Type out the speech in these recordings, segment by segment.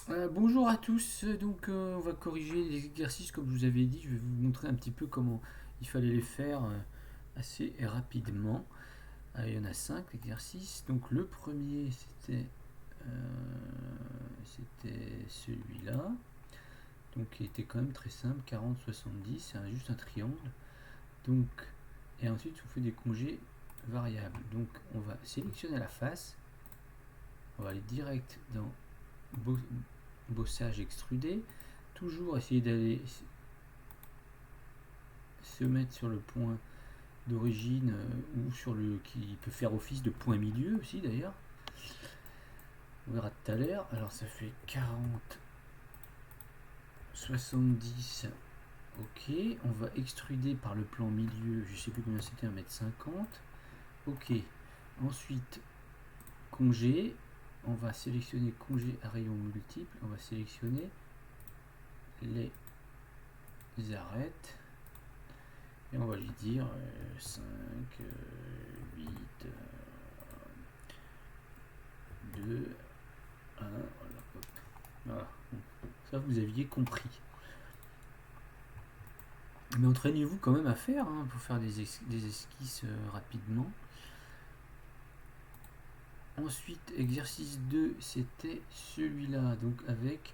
Bonjour à tous, donc on va corriger les exercices comme je vous avais dit, je vais vous montrer un petit peu comment il fallait les faire assez rapidement. Il y en a 5 exercices, donc le premier c'était celui-là, donc qui était quand même très simple, 40-70, c'est juste un triangle, donc, et ensuite on fait des congés variables, donc on va sélectionner la face, on va aller direct dans bossage extrudé, toujours essayer d'aller se mettre sur le point d'origine ou sur le qui peut faire office de point milieu aussi d'ailleurs. On verra tout à l'heure. Alors ça fait 40, 70. Ok, on va extruder par le plan milieu, je sais plus combien c'était, 1,50 m. Ok, ensuite congé, on va sélectionner congé à rayon multiple, on va sélectionner les arêtes et on va lui dire 5, 8, 2, 1, voilà, hop. Voilà. Ça vous aviez compris. Mais entraînez-vous quand même à faire, hein, pour faire des esquisses rapidement. Ensuite, exercice 2, c'était celui-là, donc avec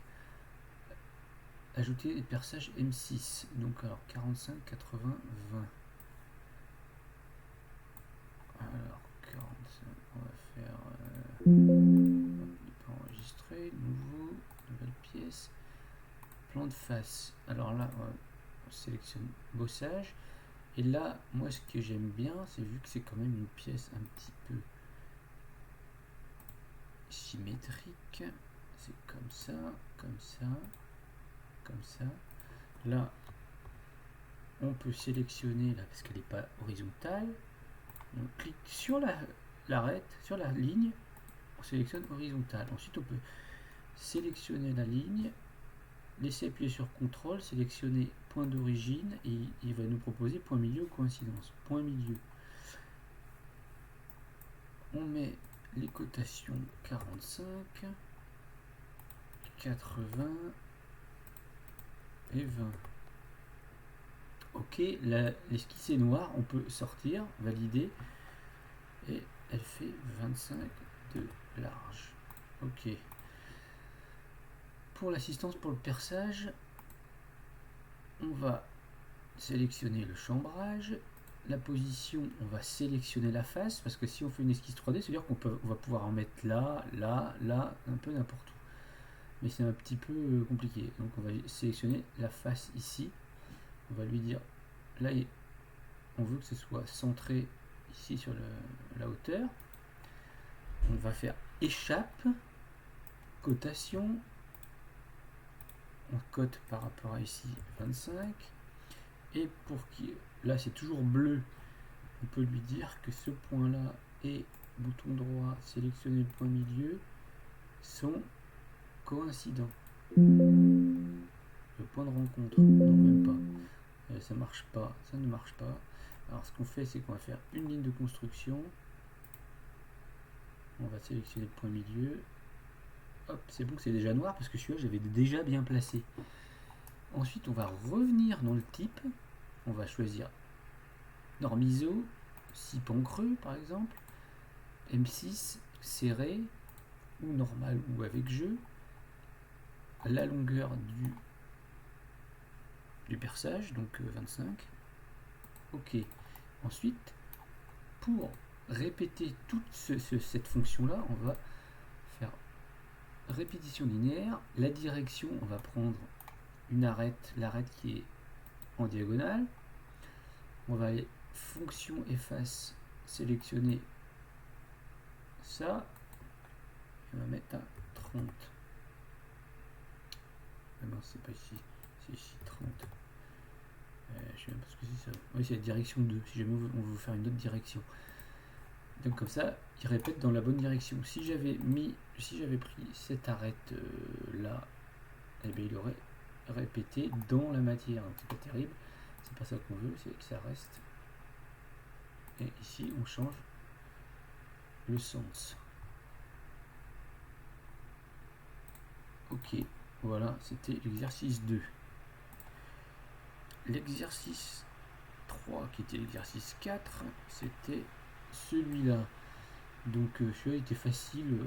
ajouter les perçages M6. Donc alors 45, 80, 20. Alors 45, on va faire hop, enregistrer, nouveau, nouvelle pièce, plan de face. Alors là, on sélectionne bossage. Et là, moi ce que j'aime bien, c'est vu que c'est quand même une pièce un petit peu symétrique, c'est comme ça, comme ça, comme ça. Là, on peut sélectionner là parce qu'elle n'est pas horizontale. On clique sur l'arête, sur la ligne, on sélectionne horizontale. Ensuite, on peut sélectionner la ligne, laisser appuyer sur CTRL, sélectionner point d'origine et il va nous proposer point milieu ou coïncidence. Point milieu. On met les cotations 45, 80 et 20. Ok, l'esquisse est noire, on peut sortir, valider, et elle fait 25 de large. Ok. Pour l'assistance pour le perçage, on va sélectionner le chambrage, la position, on va sélectionner la face, parce que si on fait une esquisse 3D, c'est-à-dire qu'on va pouvoir en mettre là, là, là, un peu n'importe où. Mais c'est un petit peu compliqué. Donc on va sélectionner la face ici. On va lui dire, là, on veut que ce soit centré ici sur la hauteur. On va faire échappe, cotation, on cote par rapport à ici 25, et pour qui, là c'est toujours bleu, on peut lui dire que ce point là et bouton droit sélectionner le point milieu sont coïncidents. Le point de rencontre, non, même pas, ça marche pas, ça ne marche pas. Alors ce qu'on fait, c'est qu'on va faire une ligne de construction, on va sélectionner le point milieu. Hop, c'est bon, c'est déjà noir parce que celui-là j'avais déjà bien placé. Ensuite, on va revenir dans le type. On va choisir norme ISO, 6 pans creux par exemple, M6, serré, ou normal ou avec jeu, la longueur du perçage, donc 25. Ok. Ensuite, pour répéter toute cette fonction-là, on va faire répétition linéaire. La direction, on va prendre une arête, l'arête qui est en diagonale. On va aller fonction efface, sélectionner ça, et on va mettre à 30. Ah non, c'est pas ici, c'est ici 30. Je sais même pas ce que c'est ça. Oui, c'est la direction 2, si jamais on veut faire une autre direction. Donc comme ça, il répète dans la bonne direction. Si j'avais pris cette arête là, eh bien, il aurait répété dans la matière. Donc c'est pas terrible, c'est pas ça qu'on veut, c'est que ça reste. Et ici, on change le sens. Ok. ok, voilà, c'était l'exercice 2. L'exercice 3, qui était l'exercice 4, c'était celui-là. Donc celui-là était facile,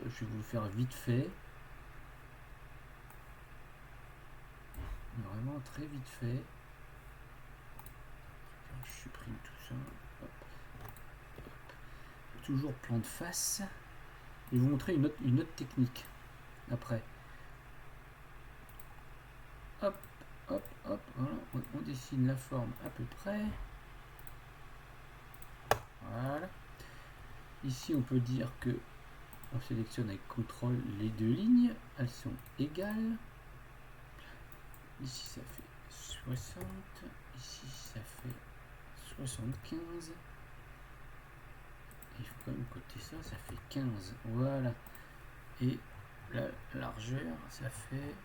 je vais vous le faire vite fait. Vraiment très vite fait. Je supprime tout ça. Hop. Hop. Toujours plan de face. Et vous montrer une autre technique après. Hop, hop, hop. Voilà. On dessine la forme à peu près. Voilà. Ici, on peut dire que on sélectionne avec CTRL les deux lignes. Elles sont égales. Ici, ça fait 60. Ici, ça fait 75. Il faut quand même coter ça, ça fait 15. Voilà. Et la largeur, ça fait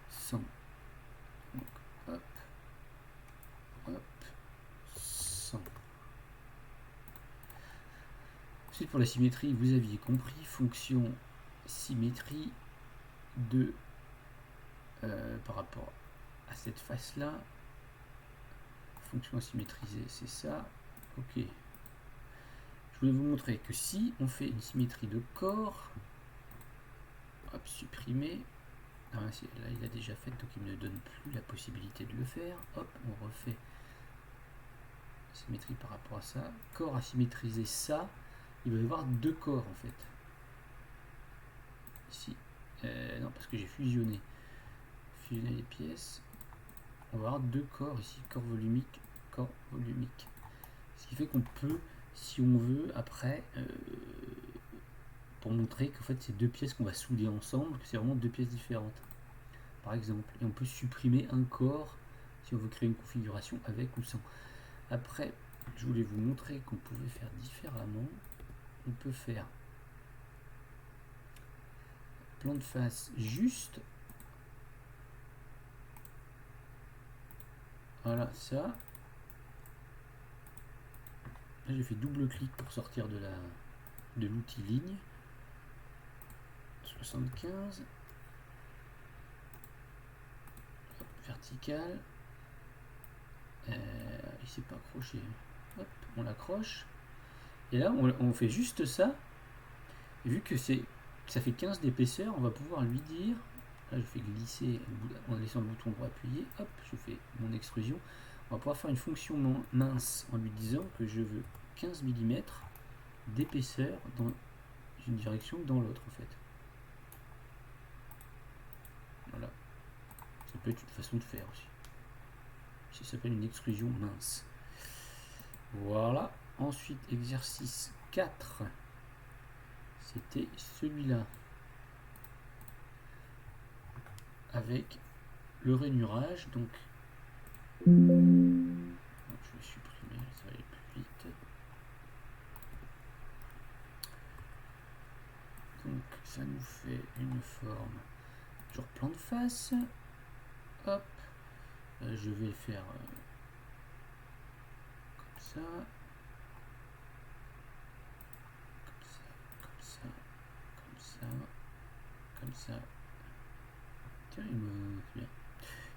100. Donc, hop, hop, 100. Ensuite, pour la symétrie, vous aviez compris, fonction symétrie de par rapport à cette face-là. Fonction à symétriser, c'est ça. Ok. Je voulais vous montrer que si on fait une symétrie de corps, hop, supprimer. Ah, là, il a déjà fait, donc il ne donne plus la possibilité de le faire. Hop, on refait symétrie par rapport à ça. Corps à symétriser ça. Il va y avoir deux corps en fait. Ici. Non, parce que j'ai fusionné. Fusionner les pièces. On va avoir deux corps ici. Corps volumique, corps volumique. Ce qui fait qu'on peut, si on veut, après, pour montrer qu'en fait c'est deux pièces qu'on va souder ensemble, que c'est vraiment deux pièces différentes. Par exemple. Et on peut supprimer un corps si on veut créer une configuration avec ou sans. Après, je voulais vous montrer qu'on pouvait faire différemment. On peut faire plan de face juste. Voilà, ça. Là, j'ai fait double clic pour sortir de l'outil ligne. 75. Hop, vertical. Il s'est pas accroché. Hop, on l'accroche. Et là, on fait juste ça. Et vu que ça fait 15 d'épaisseur, on va pouvoir lui dire, là je fais glisser en laissant le bouton droit appuyé, hop, je fais mon extrusion. On va pouvoir faire une fonction mince en lui disant que je veux 15 mm d'épaisseur dans une direction que dans l'autre en fait. Voilà. Ça peut être une façon de faire aussi. Ça s'appelle une extrusion mince. Voilà. Ensuite, exercice 4. C'était celui-là. Avec le rainurage. Donc, je vais supprimer, ça va aller plus vite. Donc, ça nous fait une forme. Toujours plan de face. Hop. Je vais faire comme ça. Comme ça. Tiens, bien.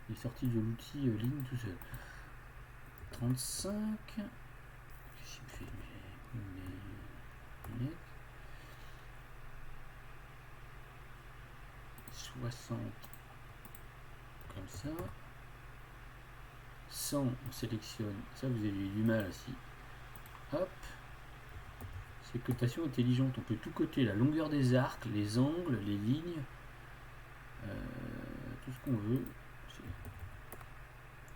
Il est sorti de l'outil ligne tout seul. 35. Qu'est-ce qu'il me fait mes lunettes. 60. Comme ça. 100, on sélectionne. Ça, vous avez eu du mal aussi. Hop. C'est cotation intelligente. On peut tout coter, la longueur des arcs, les angles, les lignes, tout ce qu'on veut.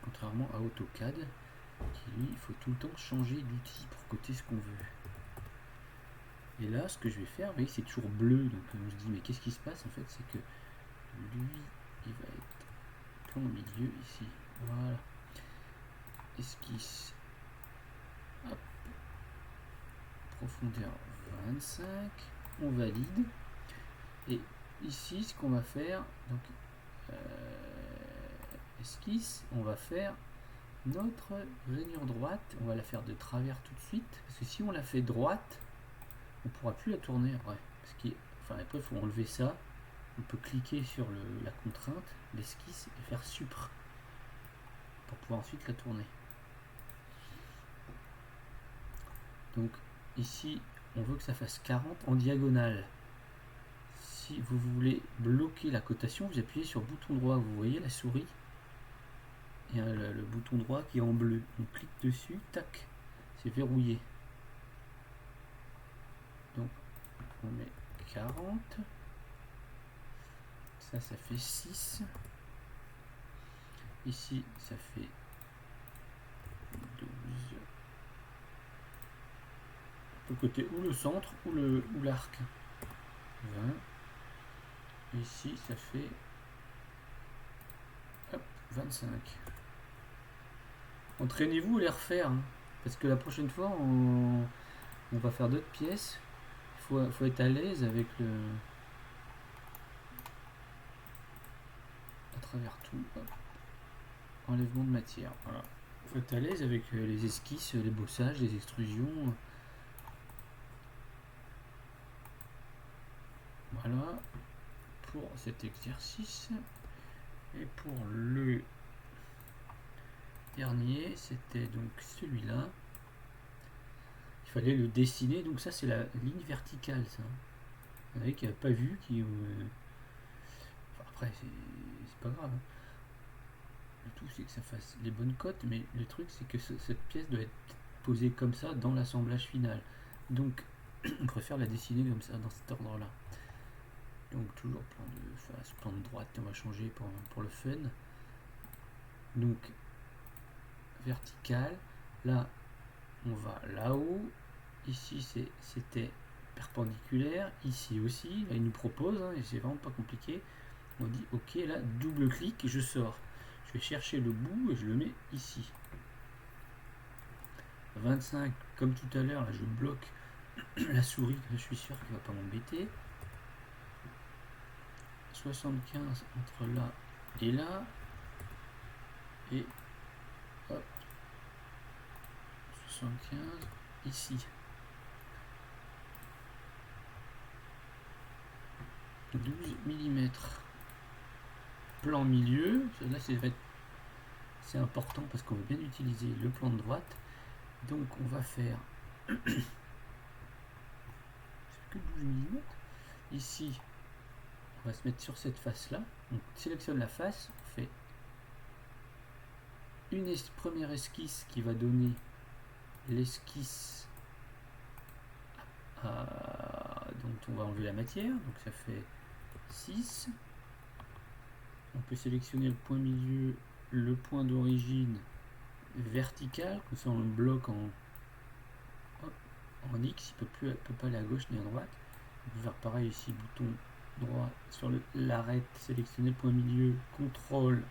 Contrairement à AutoCAD, qui lui, il faut tout le temps changer d'outil pour coter ce qu'on veut. Et là, ce que je vais faire, vous voyez, c'est toujours bleu. Donc on se dit, mais qu'est-ce qui se passe? En fait, c'est que lui, il va être plein au milieu ici. Voilà. Esquisse. Hop. Profondeur 25. On valide. Et ici, ce qu'on va faire, donc esquisse, on va faire notre rainure droite, on va la faire de travers tout de suite, parce que si on la fait droite, on pourra plus la tourner après. Après, il faut enlever ça. On peut cliquer sur la contrainte, l'esquisse, et faire supr pour pouvoir ensuite la tourner. Donc ici, on veut que ça fasse 40 en diagonale. Si vous voulez bloquer la cotation, vous appuyez sur bouton droit, vous voyez la souris, et le bouton droit qui est en bleu. On clique dessus, tac, c'est verrouillé. Donc on met 40, ça fait 6, ici ça fait 12, le côté ou le centre ou l'arc, 20, ici ça fait 25. Entraînez-vous à les refaire, hein, parce que la prochaine fois on va faire d'autres pièces. Il faut être à l'aise avec à travers tout. Hop. Enlèvement de matière. Voilà. Il faut être à l'aise avec les esquisses, les bossages, les extrusions. Voilà pour cet exercice. Et pour le dernier, c'était donc celui-là. Il fallait le dessiner. Donc ça, c'est la ligne verticale, ça. Il y en a qui n'avaient pas vu, après, c'est pas grave. Le tout, c'est que ça fasse les bonnes cotes, mais le truc, c'est que cette pièce doit être posée comme ça dans l'assemblage final. Donc, on préfère la dessiner comme ça, dans cet ordre-là. Donc, toujours plan de face, plan de droite, on va changer pour le fun. Donc, vertical. Là, on va là-haut. Ici, c'était perpendiculaire. Ici aussi, là, il nous propose, hein, et c'est vraiment pas compliqué. On dit OK, là, double clic et je sors. Je vais chercher le bout et je le mets ici. 25, comme tout à l'heure, là je bloque la souris, je suis sûr qu'il ne va pas m'embêter. 75 entre là et là. Et hop, 75 ici. 12 mm. Plan milieu, là c'est important parce qu'on veut bien utiliser le plan de droite. Donc on va faire c'est que 12 mm. Ici, on va se mettre sur cette face là. On sélectionne la face, on fait une première esquisse qui va donner l'esquisse dont on va enlever la matière. Donc ça fait 6. On peut sélectionner le point milieu, le point d'origine vertical, comme ça on le bloque en X, il peut pas aller à gauche ni à droite. On peut faire pareil ici, bouton droit sur l'arête, sélectionner le point milieu, contrôle,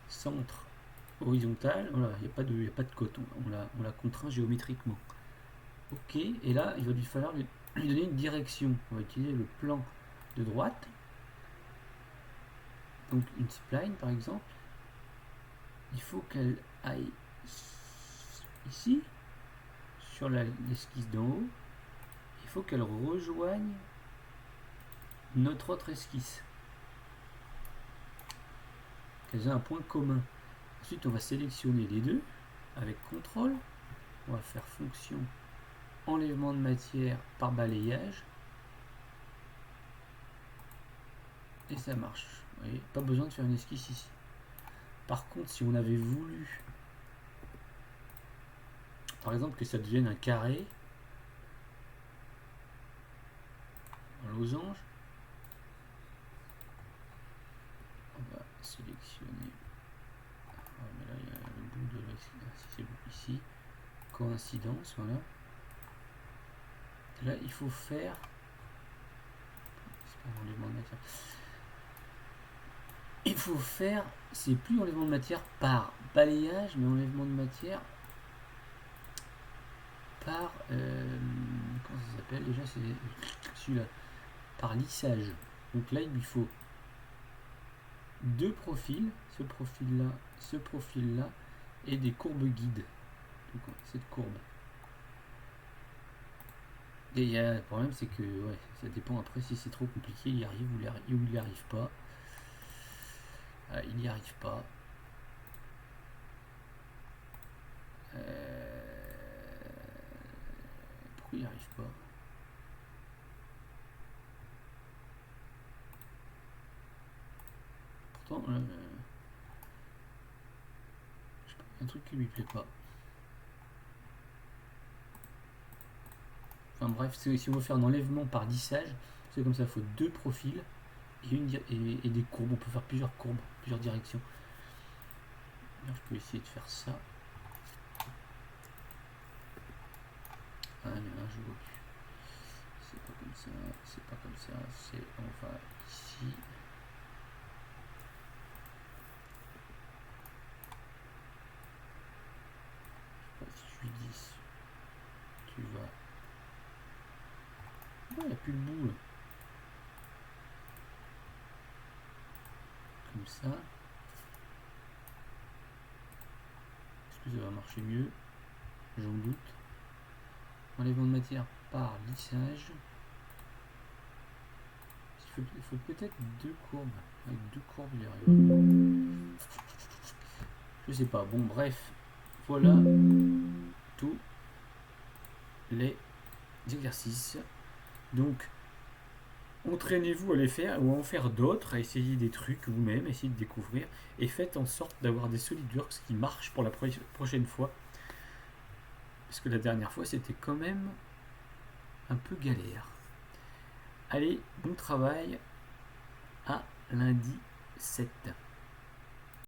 centre, horizontal. Voilà, il n'y a pas de cote, on l'a contraint géométriquement. OK, et là il va lui falloir lui donner une direction. On va utiliser le plan de droite. Donc une spline par exemple, il faut qu'elle aille ici, sur l'esquisse d'en haut, il faut qu'elle rejoigne notre autre esquisse, qu'elles aient un point commun. Ensuite on va sélectionner les deux avec CTRL, on va faire fonction enlèvement de matière par balayage, et ça marche. Vous voyez, pas besoin de faire une esquisse ici. Par contre, si on avait voulu, par exemple, que ça devienne un carré, un losange, on va sélectionner. Mais là, il y a le bout de l'excellence, ici, coïncidence, voilà. Là, il faut faire. Il faut faire, c'est plus enlèvement de matière par balayage, mais enlèvement de matière par comment ça s'appelle déjà, c'est celui-là, par lissage. Donc là il lui faut deux profils, ce profil-là, et des courbes guides. Donc, cette courbe. Et le problème, c'est que ouais, ça dépend après si c'est trop compliqué, il y arrive ou il n'y arrive pas. Il n'y arrive pas. Pourquoi il n'y arrive pas? Pourtant, je sais pas, un truc qui lui plaît pas. Enfin bref, si on veut faire un enlèvement par lissage, c'est comme ça, il faut deux profils et des courbes. On peut faire plusieurs courbes, plusieurs directions. Alors, je peux essayer de faire ça. Ah mais là je vois plus. C'est pas comme ça, c'est pas comme ça, on va ici. Je sais pas si je lui dis, tu vas. Oh, il n'y a plus le bout là. Comme ça. Est-ce que ça va marcher mieux? J'en doute. Enlèvement de matière par lissage. Il faut peut-être deux courbes. Avec deux courbes, il y arrive. Je sais pas. Bon, bref. Voilà tous les exercices. Donc, entraînez-vous à les faire ou à en faire d'autres, à essayer des trucs vous-même, essayez de découvrir. Et faites en sorte d'avoir des SolidWorks qui marchent pour la prochaine fois. Parce que la dernière fois, c'était quand même un peu galère. Allez, bon travail, à lundi 7.